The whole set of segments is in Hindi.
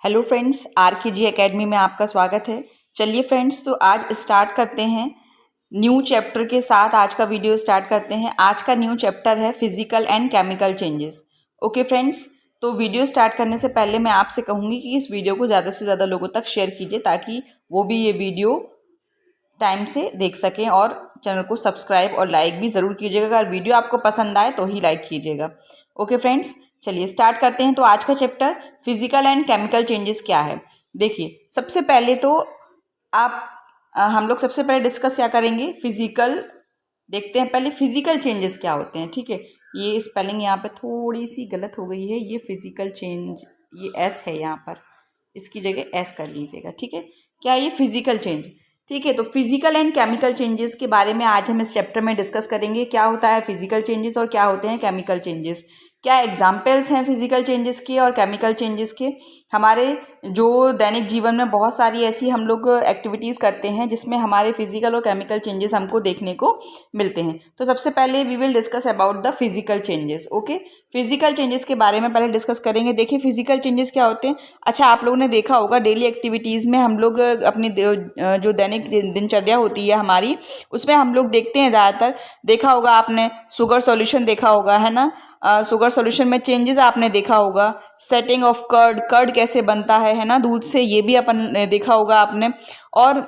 हेलो फ्रेंड्स, आरकेजी एकेडमी में आपका स्वागत है। चलिए फ्रेंड्स, तो आज स्टार्ट करते हैं न्यू चैप्टर के साथ। आज का वीडियो स्टार्ट करते हैं। आज का न्यू चैप्टर है physical and chemical changes. Okay friends, तो वीडियो स्टार्ट करने से पहले मैं आपसे कहूँगी कि इस वीडियो को ज़्यादा से ज़्यादा लोगों तक शेयर कीजिए ताकि वो भी ये वीडियो टाइम से देख सकें, और चैनल को सब्सक्राइब और लाइक भी ज़रूर कीजिएगा। अगर वीडियो आपको पसंद आए तो ही लाइक कीजिएगा। ओके फ्रेंड्स, चलिए स्टार्ट करते हैं। तो आज का chapter physical and chemical changes क्या है। देखिए, सबसे पहले तो हम लोग सबसे पहले डिस्कस क्या करेंगे, फिजिकल देखते हैं। पहले फिजिकल चेंजेस क्या होते हैं। ठीक है, ये स्पेलिंग यहाँ पे थोड़ी सी गलत हो गई है। ये फिजिकल चेंज, ये एस है यहाँ पर, इसकी जगह एस कर लीजिएगा। ठीक है, क्या ये फिजिकल चेंज। ठीक है, तो फिजिकल एंड केमिकल चेंजेस के बारे में आज हम इस चैप्टर में डिस्कस करेंगे। क्या होता है फिजिकल चेंजेस और क्या होते हैं केमिकल चेंजेस, क्या एग्जाम्पल्स हैं फिजिकल चेंजेस के और केमिकल चेंजेस के। हमारे जो दैनिक जीवन में बहुत सारी ऐसी हम लोग एक्टिविटीज़ करते हैं जिसमें हमारे फिजिकल और केमिकल चेंजेस हमको देखने को मिलते हैं। तो सबसे पहले we will discuss about the physical changes. Okay, physical changes के बारे में पहले डिस्कस करेंगे। देखिए, फिजिकल चेंजेस क्या होते हैं। अच्छा, आप लोगों ने देखा होगा डेली एक्टिविटीज़ में हम लोग अपनी जो दैनिक दिनचर्या होती है हमारी, उसमें हम लोग देखते हैं ज़्यादातर, देखा होगा आपने शुगर सॉल्यूशन देखा होगा, है ना। शुगर सॉल्यूशन में चेंजेस आपने देखा होगा। सेटिंग ऑफ कर्ड, कर्ड कैसे बनता है ना, दूध से, ये भी अपन देखा होगा आपने। और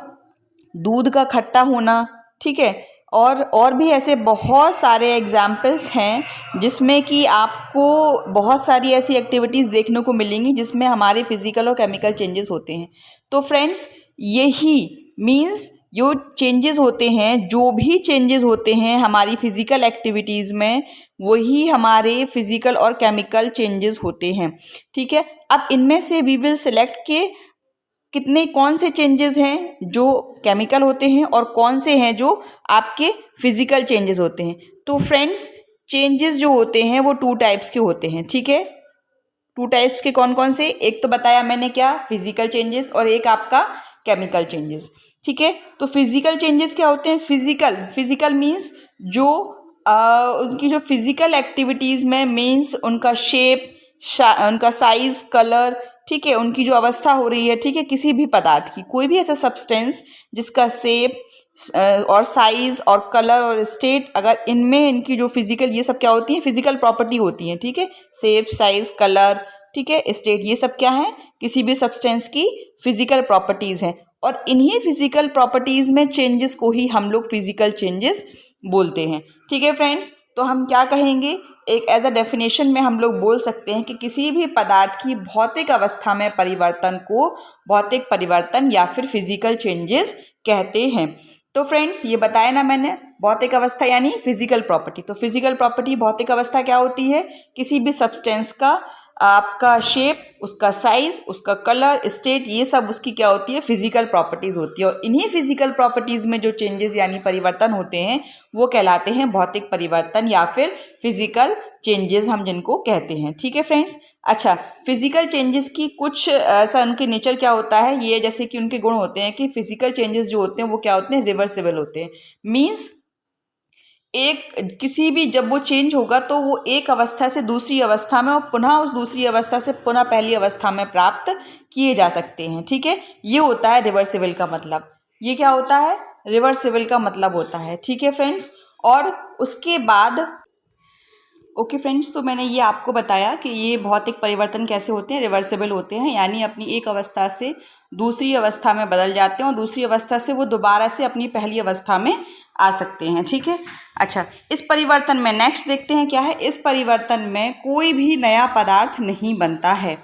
दूध का खट्टा होना, ठीक है। और भी ऐसे बहुत सारे एग्जाम्पल्स हैं जिसमें कि आपको बहुत सारी ऐसी एक्टिविटीज़ देखने को मिलेंगी जिसमें हमारे फिजिकल और केमिकल चेंजेस होते हैं। तो फ्रेंड्स, यही मीन्स जो चेंजेस होते हैं, जो भी चेंजेस होते हैं हमारी फिजिकल एक्टिविटीज़ में, वही हमारे फिजिकल और केमिकल चेंजेस होते हैं। ठीक है, अब इनमें से वी विल सिलेक्ट के कितने कौन से चेंजेस हैं जो केमिकल होते हैं और कौन से हैं जो आपके फिजिकल चेंजेस होते हैं। तो फ्रेंड्स, चेंजेस जो होते हैं वो टू टाइप्स के होते हैं। ठीक है, टू टाइप्स के कौन कौन से, एक तो बताया मैंने क्या, फिजिकल चेंजेस, और एक आपका केमिकल चेंजेस। ठीक है, तो फिजिकल चेंजेस क्या होते हैं। फिजिकल मीन्स जो उसकी जो फिजिकल एक्टिविटीज़ में मीन्स उनका शेप, उनका साइज, कलर, ठीक है, उनकी जो अवस्था हो रही है, ठीक है, किसी भी पदार्थ की, कोई भी ऐसा सब्सटेंस जिसका शेप और साइज और कलर और स्टेट, अगर इनमें इनकी जो फिजिकल, ये सब क्या होती है, फिजिकल प्रॉपर्टी होती है। ठीक है, शेप, साइज, कलर, ठीक है, स्टेट, ये सब क्या है, किसी भी सब्सटेंस की फिजिकल प्रॉपर्टीज हैं। और इन्हीं फिजिकल प्रॉपर्टीज में चेंजेस को ही हम लोग फिजिकल चेंजेस बोलते हैं। ठीक है फ्रेंड्स, तो हम क्या कहेंगे, एक एज अ डेफिनेशन में हम लोग बोल सकते हैं कि किसी भी पदार्थ की भौतिक अवस्था में परिवर्तन को भौतिक परिवर्तन या फिर फिजिकल चेंजेस कहते हैं। तो फ्रेंड्स, ये बताया ना मैंने, भौतिक अवस्था यानी फिजिकल प्रॉपर्टी। तो फिजिकल प्रॉपर्टी, भौतिक अवस्था क्या होती है, किसी भी सब्सटेंस का आपका शेप, उसका साइज, उसका कलर, स्टेट, ये सब उसकी क्या होती है, फिजिकल प्रॉपर्टीज होती है। और इन्हीं फिजिकल प्रॉपर्टीज में जो चेंजेस यानी परिवर्तन होते हैं वो कहलाते हैं भौतिक परिवर्तन या फिर फिजिकल चेंजेस, हम जिनको कहते हैं। ठीक है फ्रेंड्स, अच्छा, फिजिकल चेंजेस की कुछ ऐसा उनके नेचर क्या होता है, ये जैसे कि उनके गुण होते हैं कि फिजिकल चेंजेस जो होते हैं वो क्या होते हैं, रिवर्सिबल होते हैं। मीन्स एक किसी भी, जब वो चेंज होगा तो वो एक अवस्था से दूसरी अवस्था में और पुनः उस दूसरी अवस्था से पुनः पहली अवस्था में प्राप्त किए जा सकते हैं। ठीक है, ये होता है रिवर्सिबल का मतलब। ये क्या होता है, रिवर्सिबल का मतलब होता है। ठीक है फ्रेंड्स, और उसके बाद ओके फ्रेंड्स, तो मैंने ये आपको बताया कि ये भौतिक परिवर्तन कैसे होते हैं, रिवर्सिबल होते हैं, यानी अपनी एक अवस्था से दूसरी अवस्था में बदल जाते हैं और दूसरी अवस्था से वो दोबारा से अपनी पहली अवस्था में आ सकते हैं। ठीक है, अच्छा, इस परिवर्तन में नेक्स्ट देखते हैं क्या है। इस परिवर्तन में कोई भी नया पदार्थ नहीं बनता है।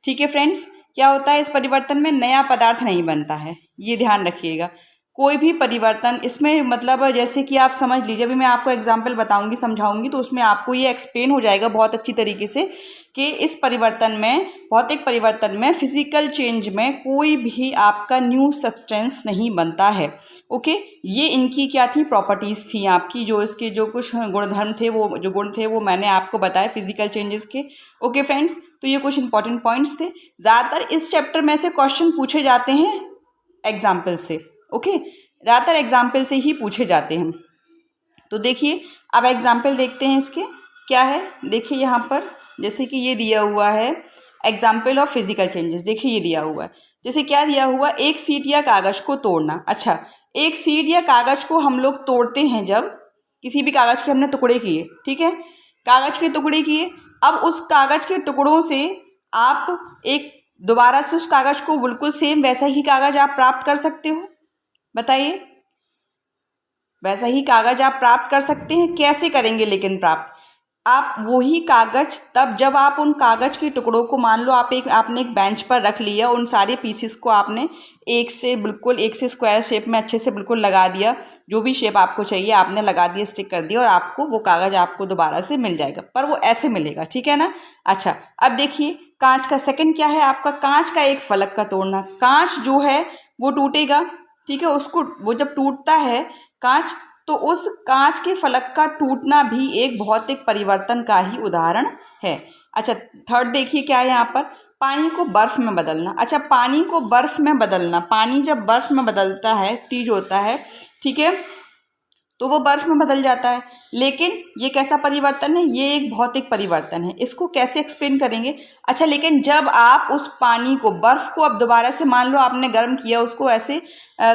ठीक है फ्रेंड्स, क्या होता है, इस परिवर्तन में नया पदार्थ नहीं बनता है, ये ध्यान रखिएगा। कोई भी परिवर्तन इसमें मतलब जैसे कि आप समझ लीजिए, अभी मैं आपको एग्जाम्पल बताऊंगी, समझाऊंगी, तो उसमें आपको ये एक्सप्लेन हो जाएगा बहुत अच्छी तरीके से कि इस परिवर्तन में, भौतिक परिवर्तन में, फिजिकल चेंज में कोई भी आपका न्यू सब्सटेंस नहीं बनता है। ओके, ये इनकी क्या थी, प्रॉपर्टीज़ थी आपकी, जो इसके जो कुछ गुणधर्म थे, वो जो गुण थे वो मैंने आपको बताया फिजिकल चेंजेस के। ओके फ्रेंड्स, तो ये कुछ इंपॉर्टेंट पॉइंट्स थे। ज़्यादातर इस चैप्टर में से क्वेश्चन पूछे जाते हैं एग्जाम्पल से। ओके, ज़्यादातर एग्जाम्पल से ही पूछे जाते हैं। तो देखिए, अब एग्जाम्पल देखते हैं इसके क्या है। देखिए यहाँ पर जैसे कि ये दिया हुआ है, एग्जाम्पल ऑफ फिजिकल चेंजेस। देखिए ये दिया हुआ है, जैसे क्या दिया हुआ, एक सीट या कागज को तोड़ना। अच्छा, एक सीट या कागज को हम लोग तोड़ते हैं जब किसी भी कागज के हमने टुकड़े किए, ठीक है, कागज के टुकड़े किए, अब उस कागज के टुकड़ों से आप एक दोबारा से उस कागज को बिल्कुल सेम वैसा ही कागज आप प्राप्त कर सकते हो? बताइए, वैसा ही कागज आप प्राप्त कर सकते हैं? कैसे करेंगे लेकिन प्राप्त? आप वही कागज, तब जब आप उन कागज के टुकड़ों को, मान लो आपने एक बेंच पर रख लिया, उन सारे पीसेस को आपने एक से स्क्वायर शेप में अच्छे से बिल्कुल लगा दिया, जो भी शेप आपको चाहिए आपने लगा दिया, स्टिक कर दिया, और आपको वो कागज आपको दोबारा से मिल जाएगा, पर वो ऐसे मिलेगा, ठीक है ना। अच्छा, अब देखिए कांच का सेकंड क्या है आपका, कांच का एक फलक का तोड़ना। कांच जो है वो टूटेगा, ठीक है, उसको वो जब टूटता है कांच, तो उस कांच के फलक का टूटना भी एक भौतिक परिवर्तन का ही उदाहरण है। अच्छा, थर्ड देखिए क्या है यहाँ पर, पानी को बर्फ में बदलना। अच्छा, पानी को बर्फ में बदलना, पानी जब बर्फ में बदलता है, फ्रीज होता है, ठीक है, तो वो बर्फ में बदल जाता है। लेकिन ये कैसा परिवर्तन है? ये एक भौतिक परिवर्तन है। इसको कैसे एक्सप्लेन करेंगे? अच्छा, लेकिन जब आप उस पानी को, बर्फ को, अब दोबारा से मान लो आपने गर्म किया उसको, ऐसे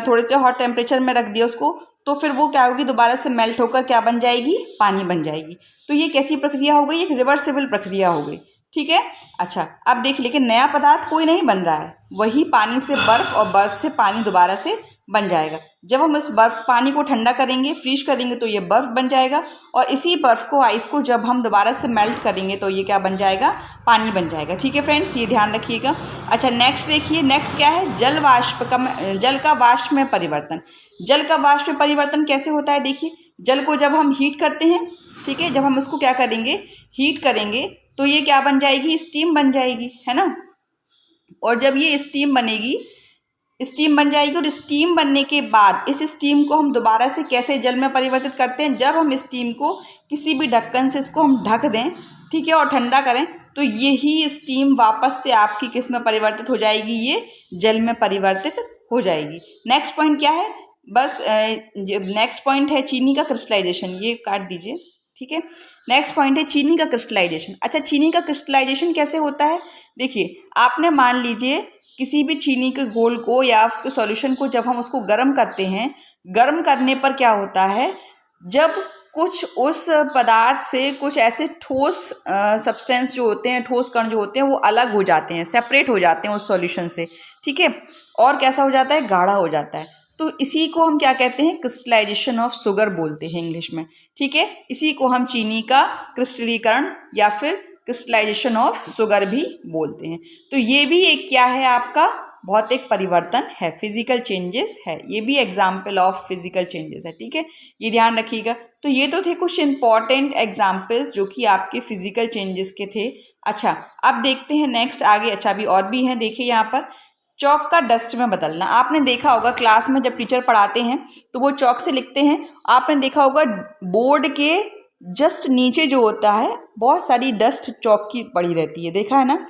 थोड़े से हॉट टेम्परेचर में रख दिया उसको, तो फिर वो क्या होगी, दोबारा से मेल्ट होकर क्या बन जाएगी, पानी बन जाएगी। तो ये कैसी प्रक्रिया हो गई? एक रिवर्सिबल प्रक्रिया हो गई, ठीक है। अच्छा, अब देख, लेकिन नया पदार्थ कोई नहीं बन रहा है, वही पानी से बर्फ और बर्फ से पानी दोबारा से बन जाएगा। जब हम इस बर्फ पानी को ठंडा करेंगे, फ्रीज करेंगे, तो ये बर्फ बन जाएगा, और इसी बर्फ को, आइस को जब हम दोबारा से मेल्ट करेंगे तो ये क्या बन जाएगा, पानी बन जाएगा, ठीक है फ्रेंड्स, ये ध्यान रखिएगा। अच्छा, नेक्स्ट देखिए, नेक्स्ट क्या है, जल का वाष्प में परिवर्तन। जल का वाष्प में परिवर्तन कैसे होता है? देखिए, जल को जब हम हीट करते हैं, ठीक है, जब हम उसको क्या करेंगे, हीट करेंगे, तो ये क्या बन जाएगी, स्टीम बन जाएगी, है ना। और जब ये स्टीम बनेगी, स्टीम बन जाएगी, और स्टीम बनने के बाद इस स्टीम को हम दोबारा से कैसे जल में परिवर्तित करते हैं? जब हम स्टीम को किसी भी ढक्कन से इसको हम ढक दें, ठीक है, और ठंडा करें, तो यही स्टीम वापस से आपकी किस में परिवर्तित हो जाएगी, ये जल में परिवर्तित हो जाएगी। नेक्स्ट पॉइंट क्या है, बस नेक्स्ट पॉइंट है चीनी का क्रिस्टलाइजेशन, ये काट दीजिए, ठीक है। नेक्स्ट पॉइंट है चीनी का क्रिस्टलाइजेशन। अच्छा, चीनी का क्रिस्टलाइजेशन कैसे होता है? देखिए, आपने मान लीजिए किसी भी चीनी के घोल को या उसके सॉल्यूशन को जब हम उसको गर्म करते हैं, गर्म करने पर क्या होता है, जब कुछ उस पदार्थ से कुछ ऐसे ठोस सब्सटेंस जो होते हैं, ठोस कण जो होते हैं, वो अलग हो जाते हैं, सेपरेट हो जाते हैं उस सॉल्यूशन से, ठीक है, और कैसा हो जाता है, गाढ़ा हो जाता है। तो इसी को हम क्या कहते हैं, क्रिस्टलाइजेशन ऑफ शुगर बोलते हैं इंग्लिश में, ठीक है। इसी को हम चीनी का क्रिस्टलीकरण या फिर क्रिस्टलाइजेशन ऑफ शुगर भी बोलते हैं। तो ये भी एक क्या है, आपका भौतिक परिवर्तन है, फिजिकल चेंजेस है, ये भी एग्जाम्पल ऑफ फिजिकल चेंजेस है, ठीक है, ये ध्यान रखिएगा। तो ये तो थे कुछ इंपॉर्टेंट एग्जाम्पल्स जो कि आपके फिजिकल चेंजेस के थे। अच्छा, अब देखते हैं नेक्स्ट आगे। अच्छा, अभी और भी हैं, देखिए यहाँ पर चौक का डस्ट में बदलना। आपने देखा होगा क्लास में जब टीचर पढ़ाते हैं तो वो चौक से लिखते हैं, आपने देखा होगा बोर्ड के जस्ट नीचे जो होता है बहुत सारी डस्ट चौक की पड़ी रहती है, देखा है ना।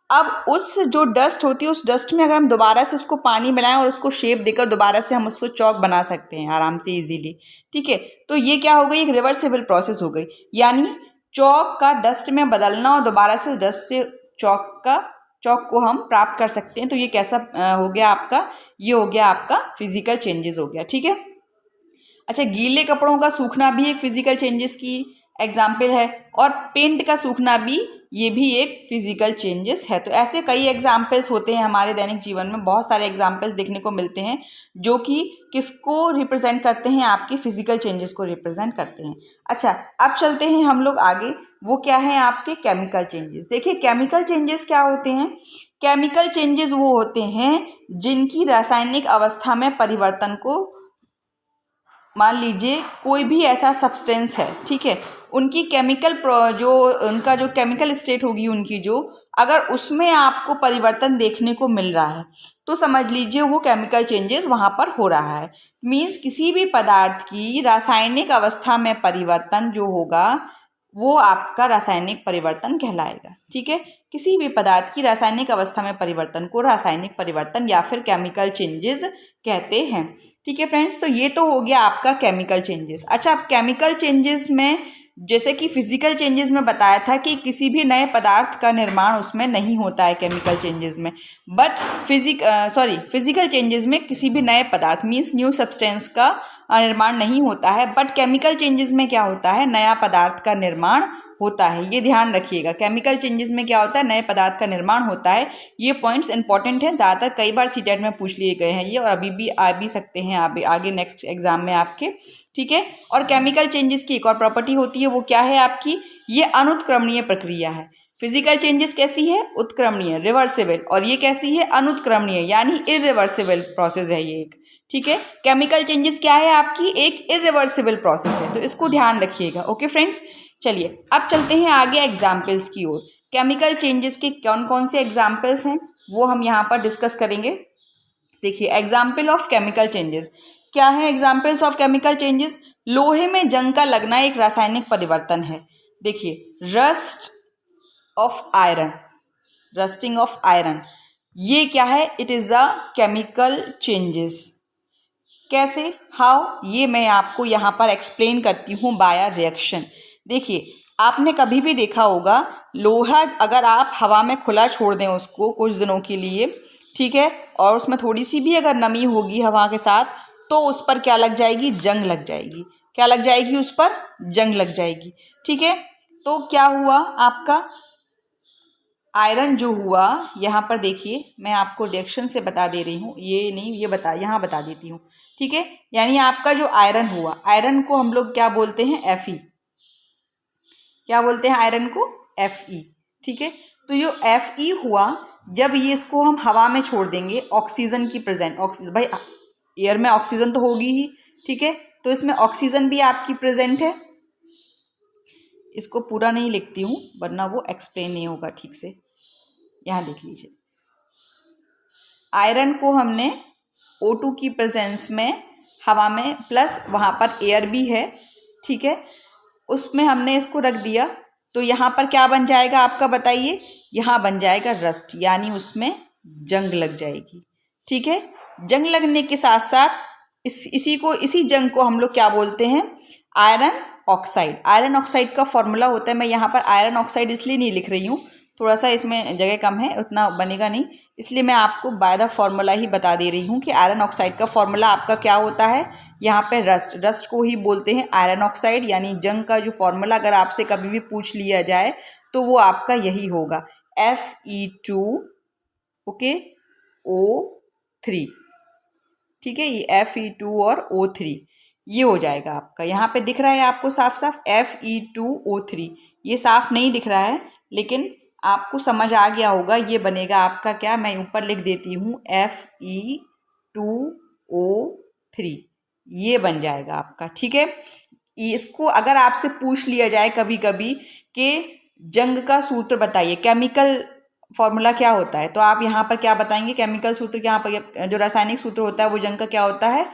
अब उस जो डस्ट होती है, उस डस्ट में अगर हम दोबारा से उसको पानी मिलाएं और उसको शेप देकर दोबारा से हम उसको चौक बना सकते हैं आराम से, इजीली, ठीक है। तो ये क्या हो गई, एक रिवर्सिबल प्रोसेस हो गई, यानी चौक का डस्ट में बदलना और दोबारा से डस्ट से चौक को हम प्राप्त कर सकते हैं। तो ये कैसा हो गया आपका, ये हो गया आपका फिजिकल चेंजेस हो गया, ठीक है। अच्छा, गीले कपड़ों का सूखना भी एक फिजिकल चेंजेस की एग्जाम्पल है, और पेंट का सूखना भी, ये भी एक फिजिकल चेंजेस है। तो ऐसे कई एग्जाम्पल्स होते हैं हमारे दैनिक जीवन में, बहुत सारे एग्जाम्पल्स देखने को मिलते हैं जो कि किसको रिप्रेजेंट करते हैं, आपके फिजिकल चेंजेस को रिप्रेजेंट करते हैं। अच्छा, अब चलते हैं हम लोग आगे, वो क्या है आपके केमिकल चेंजेस। देखिए, केमिकल चेंजेस क्या होते हैं, केमिकल चेंजेस वो होते हैं जिनकी रासायनिक अवस्था में परिवर्तन को, मान लीजिए कोई भी ऐसा सब्सटेंस है, ठीक है, उनकी केमिकल उनका जो केमिकल स्टेट होगी उनकी जो, अगर उसमें आपको परिवर्तन देखने को मिल रहा है तो समझ लीजिए वो केमिकल चेंजेस वहाँ पर हो रहा है। मीन्स किसी भी पदार्थ की रासायनिक अवस्था में परिवर्तन जो होगा वो आपका रासायनिक परिवर्तन कहलाएगा, ठीक है। किसी भी पदार्थ की रासायनिक अवस्था में परिवर्तन को रासायनिक परिवर्तन या फिर केमिकल चेंजेस कहते हैं, ठीक है फ्रेंड्स। तो ये तो हो गया आपका केमिकल चेंजेस। अच्छा, अब केमिकल चेंजेस में जैसे कि फिजिकल चेंजेस में बताया था कि किसी भी नए पदार्थ का निर्माण उसमें नहीं होता है केमिकल चेंजेस में, बट फिजिकल चेंजेस में किसी भी नए पदार्थ मीन्स न्यू सब्सटेंस का निर्माण नहीं होता है, बट केमिकल चेंजेस में क्या होता है, नया पदार्थ का निर्माण होता है। ये ध्यान रखिएगा, केमिकल चेंजेस में क्या होता है, नए पदार्थ का निर्माण होता है। ये पॉइंट्स इंपॉर्टेंट हैं, ज़्यादातर कई बार सीटेट में पूछ लिए गए हैं ये, और अभी भी आ भी सकते हैं आगे नेक्स्ट एग्जाम में आपके, ठीक है। और केमिकल चेंजेस की एक और प्रॉपर्टी होती है, वो क्या है आपकी, ये अनुत्क्रमणीय प्रक्रिया है। फिजिकल चेंजेस कैसी है, उत्क्रमणीय रिवर्सिबल, और ये कैसी है, अनुत्क्रमणीय यानी इरिवर्सिबल प्रोसेस है ये एक, ठीक है। केमिकल चेंजेस क्या है आपकी, एक इरिवर्सिबल प्रोसेस है, तो इसको ध्यान रखिएगा। ओके फ्रेंड्स, चलिए अब चलते हैं आगे एग्जाम्पल्स की ओर। केमिकल चेंजेस के कौन कौन से एग्जाम्पल्स हैं वो हम यहाँ पर डिस्कस करेंगे। देखिए एग्जाम्पल ऑफ केमिकल चेंजेस क्या है, एग्जाम्पल्स ऑफ केमिकल चेंजेस, लोहे में जंग का लगना एक रासायनिक परिवर्तन है। देखिए rust of iron, rusting of iron, ये क्या है, it is a chemical changes. कैसे, हाउ, ये मैं आपको यहाँ पर एक्सप्लेन करती हूँ बाय रिएक्शन। देखिए आपने कभी भी देखा होगा लोहा अगर आप हवा में खुला छोड़ दें उसको कुछ दिनों के लिए, ठीक है, और उसमें थोड़ी सी भी अगर नमी होगी हवा के साथ, तो उस पर क्या लग जाएगी, जंग लग जाएगी। क्या लग जाएगी, उस पर जंग लग जाएगी, ठीक है। तो क्या हुआ आपका आयरन जो हुआ, यहाँ पर देखिए मैं आपको रिएक्शन से बता दे रही हूँ, ये नहीं ये यहाँ बता देती हूँ, ठीक है। यानी आपका जो आयरन हुआ, आयरन को हम लोग क्या बोलते हैं, Fe, क्या बोलते हैं आयरन को, Fe, ठीक है। तो जो Fe हुआ, जब ये इसको हम हवा में छोड़ देंगे, ऑक्सीजन की प्रेजेंट, ऑक्सीजन भाई एयर में ऑक्सीजन तो होगी ही, ठीक है, तो इसमें ऑक्सीजन भी आपकी प्रेजेंट है। इसको पूरा नहीं लिखती हूँ वरना वो एक्सप्लेन नहीं होगा ठीक से, यहाँ देख लीजिए। आयरन को हमने O2 की प्रेजेंस में हवा में, प्लस वहाँ पर एयर भी है, ठीक है, उसमें हमने इसको रख दिया, तो यहाँ पर क्या बन जाएगा आपका, बताइए, यहाँ बन जाएगा रस्ट, यानी उसमें जंग लग जाएगी, ठीक है। जंग लगने के साथ साथ इसी जंग को हम लोग क्या बोलते हैं, आयरन ऑक्साइड। आयरन ऑक्साइड का फॉर्मूला होता है, मैं यहाँ पर आयरन ऑक्साइड इसलिए नहीं लिख रही हूँ, थोड़ा सा इसमें जगह कम है, उतना बनेगा नहीं, इसलिए मैं आपको बाय द फॉर्मूला ही बता दे रही हूँ कि आयरन ऑक्साइड का फॉर्मूला आपका क्या होता है, यहाँ पे रस्ट को ही बोलते हैं आयरन ऑक्साइड। यानी जंग का जो फॉर्मूला अगर आपसे कभी भी पूछ लिया जाए तो वो आपका यही होगा, Fe2 ओके O3, ठीक है, ये Fe2 और O3 ये हो जाएगा आपका। यहाँ पे दिख रहा है आपको साफ साफ Fe2O3, ये साफ नहीं दिख रहा है लेकिन आपको समझ आ गया होगा, ये बनेगा आपका क्या, मैं ऊपर लिख देती हूँ Fe2O3, ये बन जाएगा आपका, ठीक है। इसको अगर आपसे पूछ लिया जाए कभी कभी कि जंग का सूत्र बताइए, केमिकल फॉर्मूला क्या होता है, तो आप यहाँ पर क्या बताएंगे, केमिकल सूत्र, यहाँ पर जो रासायनिक सूत्र होता है वो जंग का क्या होता है,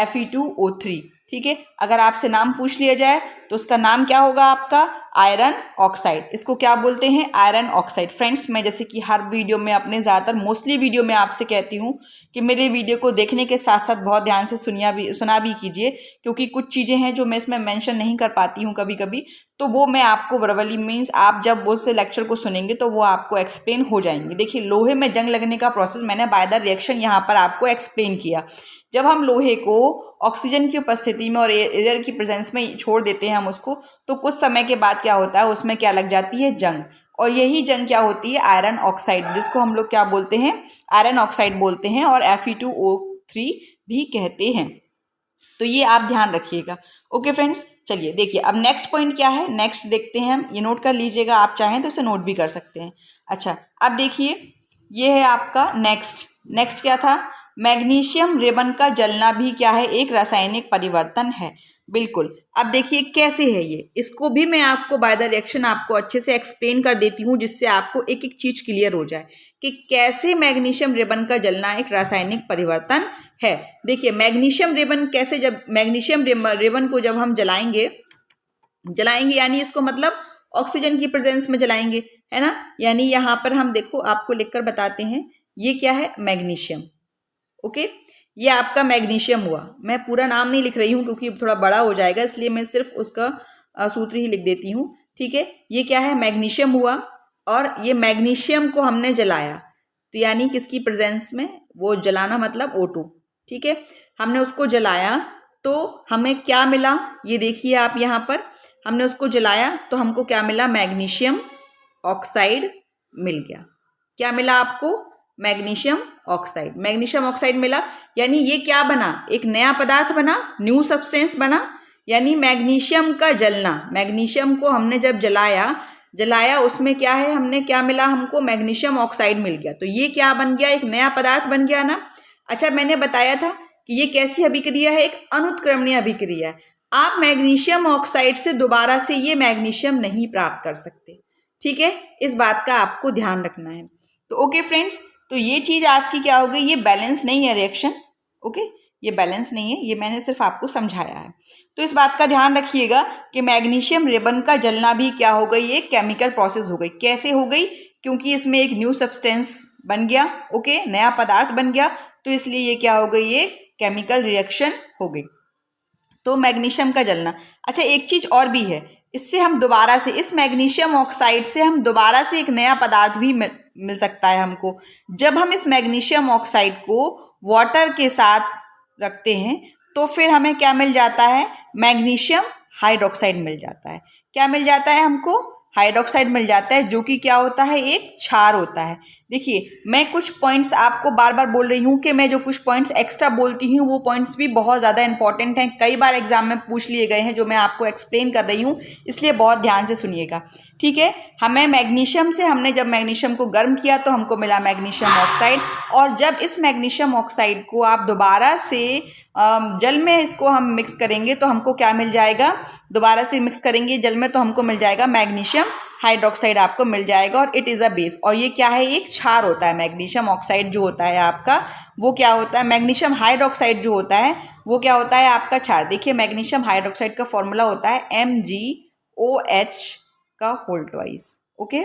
Fe2O3, ठीक है। अगर आपसे नाम पूछ लिया जाए तो उसका नाम क्या होगा आपका, आयरन ऑक्साइड। इसको क्या बोलते हैं, आयरन ऑक्साइड। फ्रेंड्स मैं जैसे कि हर वीडियो में अपने ज़्यादातर मोस्टली वीडियो में आपसे कहती हूँ कि मेरे वीडियो को देखने के साथ साथ बहुत ध्यान से सुना भी कीजिए, क्योंकि कुछ चीज़ें हैं जो मैं इसमें मेंशन नहीं कर पाती हूँ कभी कभी, तो वो मैं आपको वर्बली मीन्स आप जब उस लेक्चर को सुनेंगे तो वो आपको एक्सप्लेन हो जाएंगे। देखिए लोहे में जंग लगने का प्रोसेस मैंने बाय द रिएक्शन यहाँ पर आपको एक्सप्लेन किया। जब हम लोहे को ऑक्सीजन की उपस्थिति में और एयर की प्रेजेंस में छोड़ देते हैं हम उसको, तो कुछ समय के बाद क्या होता है, उसमें क्या लग जाती है, जंग, और यही जंग क्या होती है, आयरन ऑक्साइड, जिसको हम लोग क्या बोलते हैं, आयरन ऑक्साइड बोलते हैं और Fe2O3 भी कहते हैं। तो ये आप ध्यान रखिएगा। ओके फ्रेंड्स, चलिए देखिए अब नेक्स्ट पॉइंट क्या है, नेक्स्ट देखते हैं हम, ये नोट कर लीजिएगा, आप चाहें तो इसे नोट भी कर सकते हैं। अच्छा अब देखिए ये है आपका नेक्स्ट क्या था, मैग्नीशियम रिबन का जलना भी क्या है, एक रासायनिक परिवर्तन है। बिल्कुल, अब देखिए कैसे है ये, इसको भी मैं आपको बाय द रिएक्शन आपको अच्छे से एक्सप्लेन कर देती हूँ, जिससे आपको एक एक चीज क्लियर हो जाए कि कैसे मैग्नीशियम रिबन का जलना एक रासायनिक परिवर्तन है। देखिए मैग्नीशियम रिबन कैसे, जब मैग्नीशियम रिबन को जब हम जलाएंगे यानी इसको मतलब ऑक्सीजन की प्रेजेंस में जलाएंगे, है ना। यानी यहाँ पर हम देखो आपको लिखकर बताते हैं, ये क्या है, मैग्नीशियम, ओके, ये आपका मैग्नीशियम हुआ। मैं पूरा नाम नहीं लिख रही हूँ क्योंकि थोड़ा बड़ा हो जाएगा, इसलिए मैं सिर्फ उसका सूत्र ही लिख देती हूँ, ठीक है। ये क्या है, मैग्नीशियम हुआ, और ये मैग्नीशियम को हमने जलाया, तो यानी किसकी प्रेजेंस में, वो जलाना मतलब O2, ठीक है। हमने उसको जलाया तो हमें क्या मिला, ये देखिए आप यहाँ पर, हमने उसको जलाया तो हमको क्या मिला, मैग्नीशियम ऑक्साइड मिल गया। क्या मिला आपको, मैग्नीशियम ऑक्साइड। मैग्नीशियम ऑक्साइड मिला, यानी ये क्या बना, एक नया पदार्थ बना, न्यू सब्सटेंस बना, यानी मैग्नीशियम का जलना। मैग्नीशियम को हमने जब जलाया उसमें क्या है, हमने क्या मिला, हमको मैग्नीशियम ऑक्साइड मिल गया, तो ये क्या बन गया, एक नया पदार्थ बन गया ना। अच्छा, मैंने बताया था कि ये कैसी अभिक्रिया है, एक अनुत्क्रमणीय अभिक्रिया है। आप मैग्नीशियम ऑक्साइड से दोबारा से ये मैग्नीशियम नहीं प्राप्त कर सकते, ठीक है। इस बात का आपको ध्यान रखना है। तो ओके फ्रेंड्स, तो ये चीज आपकी क्या हो गई, ये बैलेंस नहीं है रिएक्शन, ओके, ये बैलेंस नहीं है, ये मैंने सिर्फ आपको समझाया है। तो इस बात का ध्यान रखिएगा कि मैग्नीशियम रिबन का जलना भी क्या हो गई, एक केमिकल प्रोसेस हो गई। कैसे हो गई, क्योंकि इसमें एक न्यू सब्सटेंस बन गया, ओके, नया पदार्थ बन गया, तो इसलिए ये क्या हो गई, ये केमिकल रिएक्शन हो गई। तो मैग्नीशियम का जलना। अच्छा, एक चीज और भी है, इससे हम दोबारा से, इस मैग्नीशियम ऑक्साइड से हम दोबारा से एक नया पदार्थ भी मिल सकता है हमको। जब हम इस मैग्नीशियम ऑक्साइड को वाटर के साथ रखते हैं तो फिर हमें क्या मिल जाता है, मैग्नीशियम हाइड्रोक्साइड मिल जाता है। क्या मिल जाता है हमको, हाइड्रोक्साइड मिल जाता है, जो कि क्या होता है, एक क्षार होता है। देखिए, मैं कुछ पॉइंट्स आपको बार बार बोल रही हूँ कि मैं जो कुछ पॉइंट्स एक्स्ट्रा बोलती हूँ वो पॉइंट्स भी बहुत ज़्यादा इंपॉर्टेंट हैं, कई बार एग्जाम में पूछ लिए गए हैं, जो मैं आपको एक्सप्लेन कर रही हूँ, इसलिए बहुत ध्यान से सुनिएगा, ठीक है। हमें मैग्नीशियम से, हमने जब मैग्नीशियम को गर्म किया तो हमको मिला मैग्नीशियम ऑक्साइड, और जब इस मैग्नीशियम ऑक्साइड को आप दोबारा से जल में इसको हम मिक्स करेंगे तो हमको क्या मिल जाएगा, दोबारा से मिक्स करेंगे जल में तो हमको मिल जाएगा मैग्नीशियम हाइड्रोक्साइड आपको मिल जाएगा, और इट इज़ अ बेस। और ये क्या है, एक क्षार होता है। मैग्नीशियम ऑक्साइड जो होता है आपका, वो क्या होता है, मैग्नीशियम हाइड्रोक्साइड जो होता है वो क्या होता है आपका क्षार। देखिए, मैग्नीशियम हाइड्रोक्साइड का फॉर्मूला होता है MgOH का होल ट्वाइस, ओके,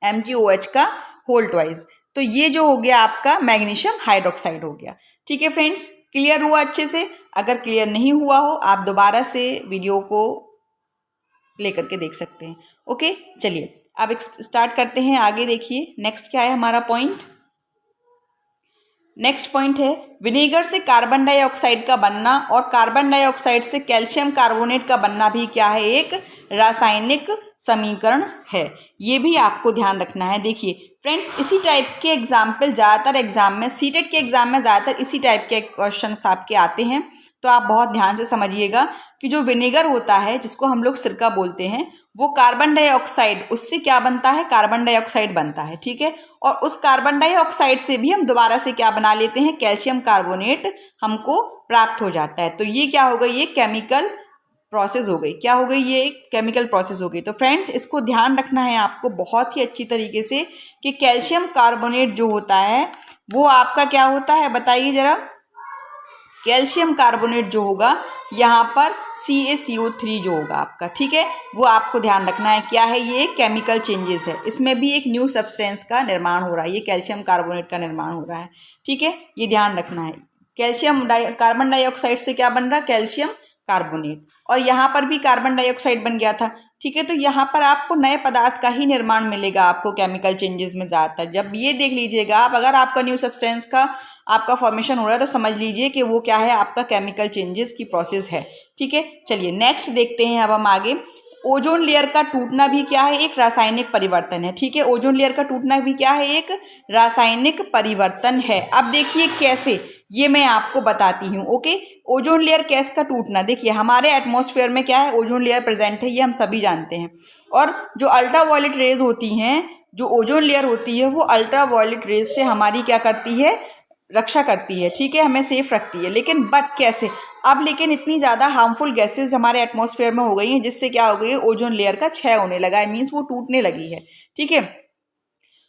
MgOH का होल ट्वाइस। तो ये जो हो गया आपका मैग्नीशियम हाइड्रोक्साइड हो गया, ठीक है फ्रेंड्स। क्लियर हुआ अच्छे से? अगर क्लियर नहीं हुआ हो, आप दोबारा से वीडियो को प्ले करके देख सकते हैं, ओके। चलिए अब स्टार्ट करते हैं, आगे देखिए नेक्स्ट क्या है हमारा पॉइंट। नेक्स्ट पॉइंट है विनेगर से कार्बन डाइऑक्साइड का बनना, और कार्बन डाइऑक्साइड से कैल्शियम कार्बोनेट का बनना भी क्या है, एक रासायनिक समीकरण है। ये भी आपको ध्यान रखना है। देखिए फ्रेंड्स, इसी टाइप के एग्जाम्पल ज़्यादातर एग्जाम में, सीटेट के एग्जाम में ज़्यादातर इसी टाइप के क्वेश्चन आपके आते हैं, तो आप बहुत ध्यान से समझिएगा कि जो विनेगर होता है, जिसको हम लोग सिरका बोलते हैं, वो कार्बन डाइऑक्साइड, उससे क्या बनता है, कार्बन डाइऑक्साइड बनता है, ठीक है। और उस कार्बन डाइऑक्साइड से भी हम दोबारा से क्या बना लेते हैं, कैल्शियम कार्बोनेट हमको प्राप्त हो जाता है। तो ये क्या हो गई, ये केमिकल प्रोसेस हो गई। क्या हो गई, ये एक केमिकल प्रोसेस हो गई। तो फ्रेंड्स, इसको ध्यान रखना है आपको बहुत ही अच्छी तरीके से कि कैल्शियम कार्बोनेट जो होता है वो आपका क्या होता है, बताइए जरा। कैल्शियम कार्बोनेट जो होगा यहाँ पर CaCO3 जो होगा आपका, ठीक है, वो आपको ध्यान रखना है। क्या है, ये केमिकल चेंजेस है, इसमें भी एक न्यू सब्सटेंस का निर्माण हो रहा है, ये कैल्शियम कार्बोनेट का निर्माण हो रहा है, ठीक है, ये ध्यान रखना है। कार्बन डाइऑक्साइड से क्या बन रहा, कैल्शियम कार्बोनेट, और यहाँ पर भी कार्बन डाइऑक्साइड बन गया था, ठीक है। तो यहाँ पर आपको नए पदार्थ का ही निर्माण मिलेगा आपको केमिकल चेंजेस में ज़्यादातर। जब ये देख लीजिएगा आप, अगर आपका न्यू सब्सटेंस का आपका फॉर्मेशन हो रहा है तो समझ लीजिए कि वो क्या है, आपका केमिकल चेंजेस की प्रोसेस है, ठीक है। चलिए नेक्स्ट देखते हैं अब हम आगे। ओजोन लेयर का टूटना भी क्या है, एक रासायनिक परिवर्तन है, ठीक है। ओजोन लेयर का टूटना भी क्या है, एक रासायनिक परिवर्तन है। अब देखिए कैसे, ये मैं आपको बताती हूँ, ओके। ओजोन लेयर गैस का टूटना, देखिए हमारे एटमॉस्फेयर में क्या है, ओजोन लेयर प्रेजेंट है, ये हम सभी जानते हैं। और जो अल्ट्रावायलेट रेज होती हैं, जो ओजोन लेयर होती है, वो अल्ट्रावायलेट रेज से हमारी क्या करती है, रक्षा करती है, ठीक है, हमें सेफ रखती है। लेकिन बट कैसे, अब लेकिन इतनी ज़्यादा हार्मफुल गैसेज हमारे एटमॉस्फेयर में हो गई हैं, जिससे क्या हो गई है, ओजोन लेयर का क्षय होने लगा है, मीन्स वो टूटने लगी है, ठीक है।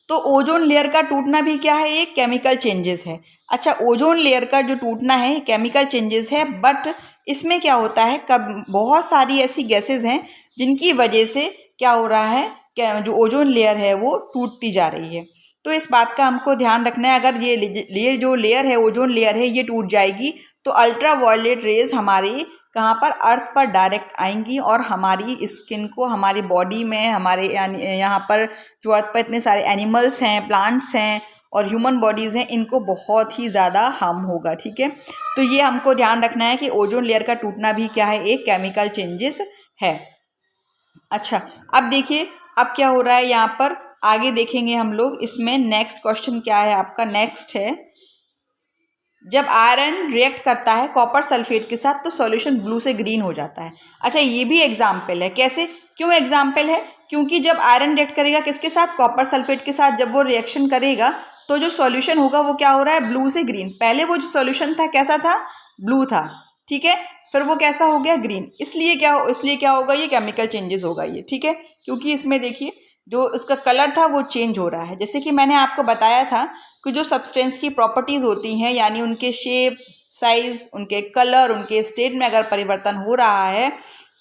तो ओजोन लेयर का टूटना भी क्या है, एक केमिकल चेंजेस है। अच्छा, ओजोन लेयर का जो टूटना है केमिकल चेंजेस है, बट इसमें क्या होता है, कब बहुत सारी ऐसी गैसेज हैं जिनकी वजह से क्या हो रहा है, क्या जो ओजोन लेयर है वो टूटती जा रही है। तो इस बात का हमको ध्यान रखना है, अगर ये जो लेयर है, ओजोन लेयर है, ये टूट जाएगी तो अल्ट्रा वायलेट रेज हमारी कहाँ पर, अर्थ पर डायरेक्ट आएंगी और हमारी स्किन को, हमारी बॉडी में, हमारे यहाँ पर जो अर्थ पर इतने सारे एनिमल्स हैं, प्लांट्स हैं और ह्यूमन बॉडीज़ हैं, इनको बहुत ही ज़्यादा हार्म होगा। ठीक है, तो ये हमको ध्यान रखना है कि ओजोन लेयर का टूटना भी क्या है, एक केमिकल चेंजेस है। अच्छा, अब देखिए अब क्या हो रहा है यहाँ पर, आगे देखेंगे हम लोग। इसमें नेक्स्ट क्वेश्चन क्या है आपका, नेक्स्ट है जब आयरन रिएक्ट करता है कॉपर सल्फेट के साथ तो सॉल्यूशन ब्लू से ग्रीन हो जाता है। अच्छा, ये भी एग्जाम्पल है। कैसे, क्यों एग्जाम्पल है, क्योंकि जब आयरन रिएक्ट करेगा किसके साथ, कॉपर सल्फेट के साथ, जब वो रिएक्शन करेगा तो जो सॉल्यूशन होगा वो क्या हो रहा है, ब्लू से ग्रीन। पहले वो जो सॉल्यूशन था कैसा था, ब्लू था, ठीक है, फिर वो कैसा हो गया, ग्रीन। इसलिए क्या होगा, ये केमिकल चेंजेस होगा ये। ठीक है, क्योंकि इसमें देखिए जो उसका कलर था वो चेंज हो रहा है। जैसे कि मैंने आपको बताया था कि जो सब्सटेंस की प्रॉपर्टीज़ होती हैं, यानी उनके शेप, साइज, उनके कलर, उनके स्टेट में अगर परिवर्तन हो रहा है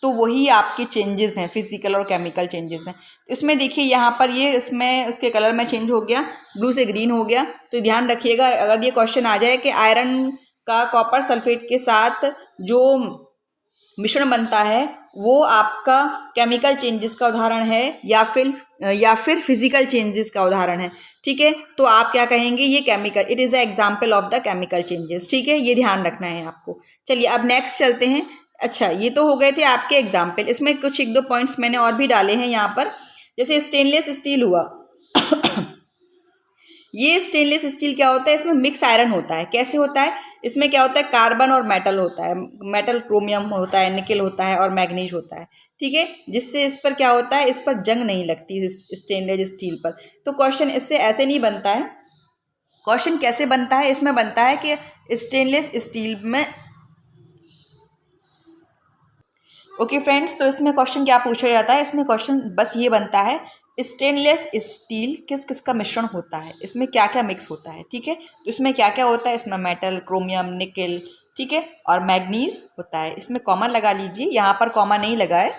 तो वही आपके चेंजेस हैं, फिजिकल और केमिकल चेंजेस हैं। इसमें देखिए यहाँ पर ये इसमें उसके कलर में चेंज हो गया, ब्लू से ग्रीन हो गया। तो ध्यान रखिएगा, अगर ये क्वेश्चन आ जाए कि आयरन का कॉपर सल्फेट के साथ जो मिश्रण बनता है वो आपका केमिकल चेंजेस का उदाहरण है या फिर फिजिकल चेंजेस का उदाहरण है। ठीक है, तो आप क्या कहेंगे, ये chemical, it is a example of the chemical changes. ठीक है, ये ध्यान रखना है आपको। चलिए अब नेक्स्ट चलते हैं। अच्छा, ये तो हो गए थे आपके एग्जाम्पल। इसमें कुछ एक दो पॉइंट्स मैंने और भी डाले हैं यहाँ पर। जैसे स्टेनलेस स्टील हुआ ये स्टेनलेस स्टील क्या होता है, इसमें मिक्स आयरन होता है। कैसे होता है, इसमें क्या होता है, कार्बन और मेटल होता है, मेटल क्रोमियम होता है, निकेल होता है और मैग्नीज होता है। ठीक है, जिससे इस पर क्या होता है, इस पर जंग नहीं लगती स्टेनलेस स्टील पर। तो क्वेश्चन इससे ऐसे नहीं बनता है। क्वेश्चन कैसे बनता है, इसमें बनता है कि स्टेनलेस स्टील में, ओके फ्रेंड्स, तो इसमें क्वेश्चन क्या पूछा जाता है, इसमें क्वेश्चन बस ये बनता है, स्टेनलेस स्टील किस किस का मिश्रण होता है, इसमें क्या क्या मिक्स होता है। ठीक है, तो इसमें क्या क्या होता है, इसमें मेटल, क्रोमियम, निकेल, ठीक है, और मैग्नीज होता है। इसमें कॉमा लगा लीजिए, यहाँ पर कॉमा नहीं लगा है,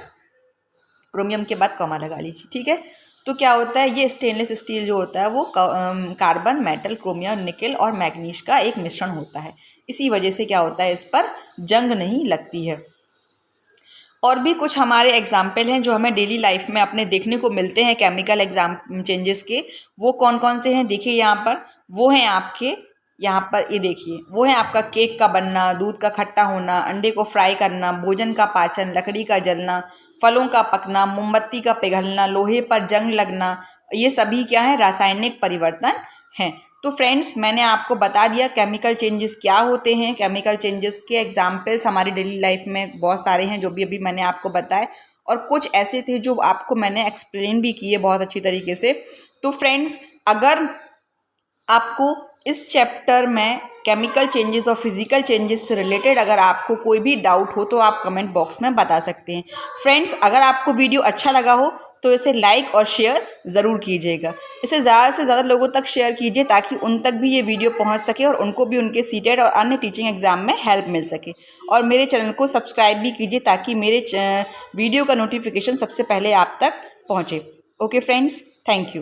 क्रोमियम के बाद कॉमा लगा लीजिए। ठीक है, तो क्या होता है, ये स्टेनलेस स्टील जो होता है वो कार्बन, मेटल, क्रोमियम, निकेल और मैग्नीज का एक मिश्रण होता है। इसी वजह से क्या होता है, इस पर जंग नहीं लगती है। और भी कुछ हमारे एग्जाम्पल हैं जो हमें डेली लाइफ में अपने देखने को मिलते हैं केमिकल चेंजेस के। वो कौन कौन से हैं, देखिए यहाँ पर वो हैं आपके, यहाँ पर ये देखिए वो है आपका केक का बनना, दूध का खट्टा होना, अंडे को फ्राई करना, भोजन का पाचन, लकड़ी का जलना, फलों का पकना, मोमबत्ती का पिघलना, लोहे पर जंग लगना। ये सभी क्या है, रासायनिक परिवर्तन हैं। तो फ्रेंड्स, मैंने आपको बता दिया केमिकल चेंजेस क्या होते हैं। केमिकल चेंजेस के एग्जाम्पल्स हमारी डेली लाइफ में बहुत सारे हैं जो भी अभी मैंने आपको बताए, और कुछ ऐसे थे जो आपको मैंने एक्सप्लेन भी किए बहुत अच्छी तरीके से। तो फ्रेंड्स, अगर आपको इस चैप्टर में केमिकल चेंजेस और फिजिकल चेंजेस से रिलेटेड अगर आपको कोई भी डाउट हो तो आप कमेंट बॉक्स में बता सकते हैं। फ्रेंड्स, अगर आपको वीडियो अच्छा लगा हो तो इसे लाइक और शेयर ज़रूर कीजिएगा। इसे ज़्यादा से ज़्यादा लोगों तक शेयर कीजिए ताकि उन तक भी ये वीडियो पहुंच सके और उनको भी उनके सीटेट और अन्य टीचिंग एग्जाम में हेल्प मिल सके। और मेरे चैनल को सब्सक्राइब भी कीजिए ताकि मेरे वीडियो का नोटिफिकेशन सबसे पहले आप तक पहुँचे। Okay friends, thank you.